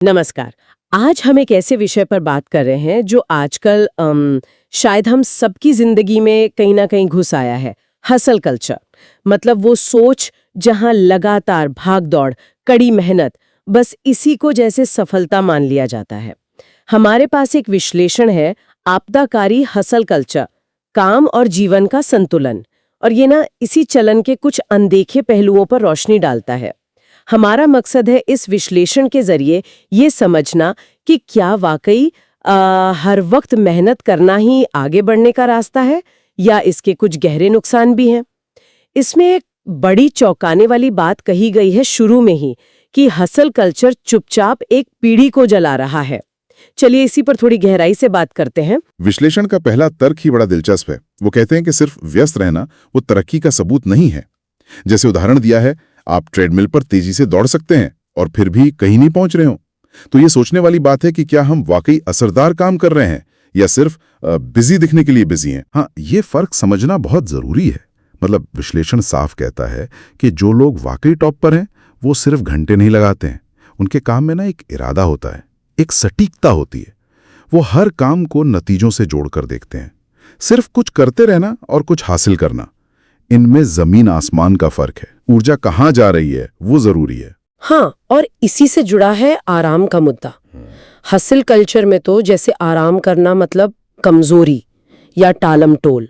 नमस्कार। आज हम एक ऐसे विषय पर बात कर रहे हैं जो आजकल शायद हम सबकी जिंदगी में कहीं ना कहीं घुस आया है। हसल कल्चर, मतलब वो सोच जहां लगातार भाग दौड़, कड़ी मेहनत, बस इसी को जैसे सफलता मान लिया जाता है। हमारे पास एक विश्लेषण है, आपदाकारी हसल कल्चर, काम और जीवन का संतुलन। और ये ना इसी चलन के कुछ अनदेखे पहलुओं पर रोशनी डालता है। हमारा मकसद है इस विश्लेषण के जरिए ये समझना कि क्या वाकई हर वक्त मेहनत करना ही आगे बढ़ने का रास्ता है या इसके कुछ गहरे नुकसान भी हैं। इसमें एक बड़ी चौंकाने वाली बात कही गई है शुरू में ही कि हसल कल्चर चुपचाप एक पीढ़ी को जला रहा है। चलिए इसी पर थोड़ी गहराई से बात करते हैं। विश्लेषण का पहला तर्क ही बड़ा दिलचस्प है। वो कहते हैं कि सिर्फ व्यस्त रहना वो तरक्की का सबूत नहीं है। जैसे उदाहरण दिया है, आप ट्रेडमिल पर तेजी से दौड़ सकते हैं और फिर भी कहीं नहीं पहुंच रहे हो। तो ये सोचने वाली बात है कि क्या हम वाकई असरदार काम कर रहे हैं या सिर्फ बिजी दिखने के लिए बिजी हैं। हाँ, ये फर्क समझना बहुत जरूरी है। मतलब विश्लेषण साफ कहता है कि जो लोग वाकई टॉप पर हैं वो सिर्फ घंटे नहीं लगाते हैं। उनके काम में ना एक इरादा होता है, एक सटीकता होती है। वो हर काम को नतीजों से जोड़कर देखते हैं। सिर्फ कुछ करते रहना और कुछ हासिल करना, इनमें जमीन आसमान का फर्क है। ऊर्जा कहाँ जा रही है वो जरूरी है। हाँ, और इसी से जुड़ा है आराम का मुद्दा। हसल कल्चर में तो जैसे आराम करना मतलब कमजोरी या टालमटोल,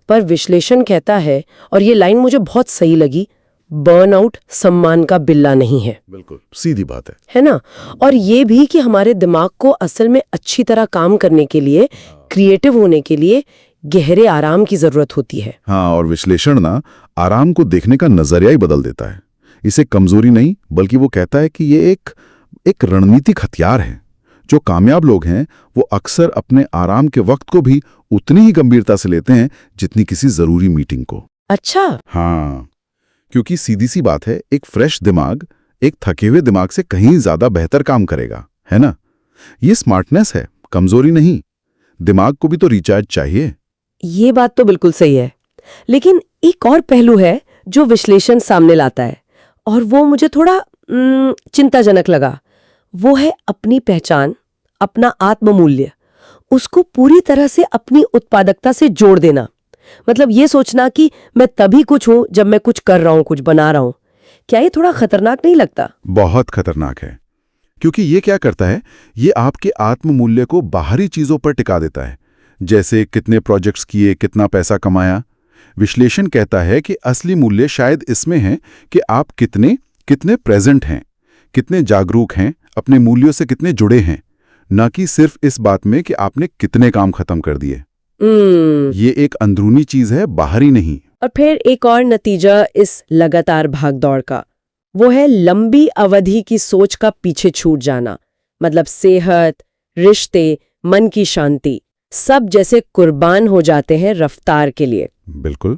पर विश्लेषण कहता है, और ये लाइन मुझे बहुत सही लगी, बर्नआउट सम्मान का बिल्ला नहीं है। बिल्कुल सीधी बात है ना। और ये भी कि हमारे दिमाग को असल में अच्छी तरह काम करने के लिए, क्रिएटिव होने के लिए गहरे आराम की जरूरत होती है। हाँ, और विश्लेषण ना आराम को देखने का नजरिया ही बदल देता है। इसे कमजोरी नहीं, बल्कि वो कहता है कि ये एक रणनीतिक हथियार है। जो कामयाब लोग हैं वो अक्सर अपने आराम के वक्त को भी उतनी ही गंभीरता से लेते हैं जितनी किसी जरूरी मीटिंग को। अच्छा। हाँ, क्योंकि सीधी सी बात है, एक फ्रेश दिमाग एक थके हुए दिमाग से कहीं ज्यादा बेहतर काम करेगा, है ना। ये स्मार्टनेस है, कमजोरी नहीं। दिमाग को भी तो रिचार्ज चाहिए। ये बात तो बिल्कुल सही है, लेकिन एक और पहलू है जो विश्लेषण सामने लाता है और वो मुझे थोड़ा चिंताजनक लगा। वो है अपनी पहचान, अपना आत्ममूल्य, उसको पूरी तरह से अपनी उत्पादकता से जोड़ देना। मतलब ये सोचना कि मैं तभी कुछ हूं जब मैं कुछ कर रहा हूं, कुछ बना रहा हूं। क्या ये थोड़ा खतरनाक नहीं लगता? बहुत खतरनाक है, क्योंकि ये क्या करता है, ये आपके आत्ममूल्य को बाहरी चीजों पर टिका देता है। जैसे कितने प्रोजेक्ट्स किए, कितना पैसा कमाया। विश्लेषण कहता है कि असली मूल्य शायद इसमें है कि आप कितने प्रेजेंट हैं, कितने जागरूक हैं, अपने मूल्यों से कितने जुड़े हैं, न कि सिर्फ इस बात में कि आपने कितने काम खत्म कर दिए। ये एक अंदरूनी चीज है, बाहरी नहीं। और फिर एक और नतीजा इस लगातार भागदौड़ का, वो है लंबी अवधि की सोच का पीछे छूट जाना। मतलब सेहत, रिश्ते, मन की शांति, सब जैसे कुर्बान हो जाते हैं रफ्तार के लिए। बिल्कुल।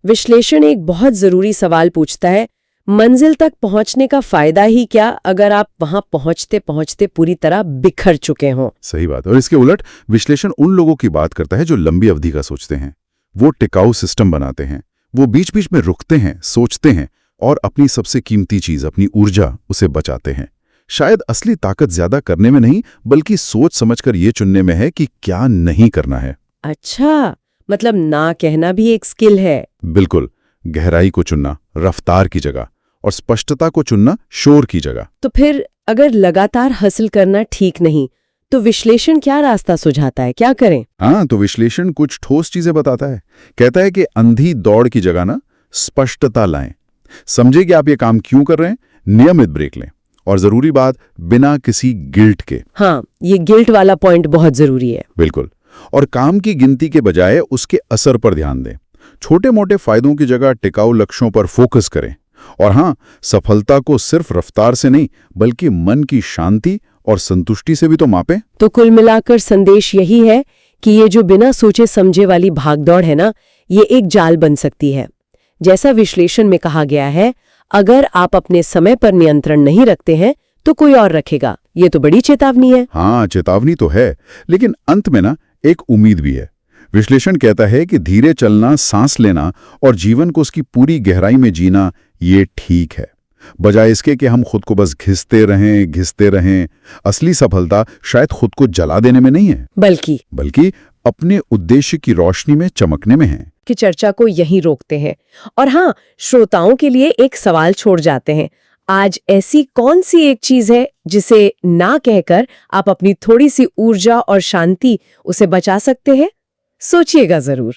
विश्लेषण एक बहुत जरूरी सवाल पूछता है, मंजिल तक पहुंचने का फायदा ही क्या अगर आप वहां पहुंचते पहुंचते पूरी तरह बिखर चुके हों। सही बात। और इसके उलट विश्लेषण उन लोगों की बात करता है जो लंबी अवधि का सोचते हैं। वो टिकाऊ सिस्टम बनाते हैं, वो बीच बीच में रुकते हैं, सोचते हैं और अपनी सबसे कीमती चीज, अपनी ऊर्जा, उसे बचाते हैं। शायद असली ताकत ज्यादा करने में नहीं, बल्कि सोच समझकर ये चुनने में है कि क्या नहीं करना है। अच्छा, मतलब ना कहना भी एक स्किल है। बिल्कुल। गहराई को चुनना रफ्तार की जगह और स्पष्टता को चुनना शोर की जगह। तो फिर अगर लगातार हासिल करना ठीक नहीं, तो विश्लेषण क्या रास्ता सुझाता है, क्या करें? हाँ, तो विश्लेषण कुछ ठोस चीजें बताता है। कहता है कि अंधी दौड़ की जगह ना स्पष्टता लाएं। समझे कि आप ये काम क्यों कर रहे हैं, नियमित ब्रेक लें, और जरूरी बात, बिना किसी गिल्ट के। हाँ, ये गिल्ट वाला पॉइंट बहुत जरूरी है। बिल्कुल। और काम की गिनती के बजाय उसके असर पर ध्यान दें। छोटे मोटे फायदों की जगह टिकाऊ लक्ष्यों पर फोकस करें। और हाँ, सफलता को सिर्फ रफ्तार से नहीं, बल्कि मन की शांति और संतुष्टि से भी तो मापें। तो कुल मिलाकर संदेश यही है कि ये जो बिना सोचे समझे वाली भागदौड़ है ना, ये एक जाल बन सकती है। जैसा विश्लेषण में कहा गया है, अगर आप अपने समय पर नियंत्रण नहीं रखते हैं तो कोई और रखेगा। ये तो बड़ी चेतावनी है। हाँ, चेतावनी तो है, लेकिन अंत में ना एक उम्मीद भी है। विश्लेषण कहता है कि धीरे चलना, सांस लेना और जीवन को उसकी पूरी गहराई में जीना, ये ठीक है। बजाय इसके कि हम खुद को बस घिसते रहें। असली सफलता शायद खुद को जला देने में नहीं है, बल्कि अपने उद्देश्य की रोशनी में चमकने में है। की चर्चा को यहीं रोकते हैं और हाँ, श्रोताओं के लिए एक सवाल छोड़ जाते हैं। आज ऐसी कौन सी एक चीज है जिसे ना कहकर आप अपनी थोड़ी सी ऊर्जा और शांति उसे बचा सकते हैं? सोचिएगा जरूर।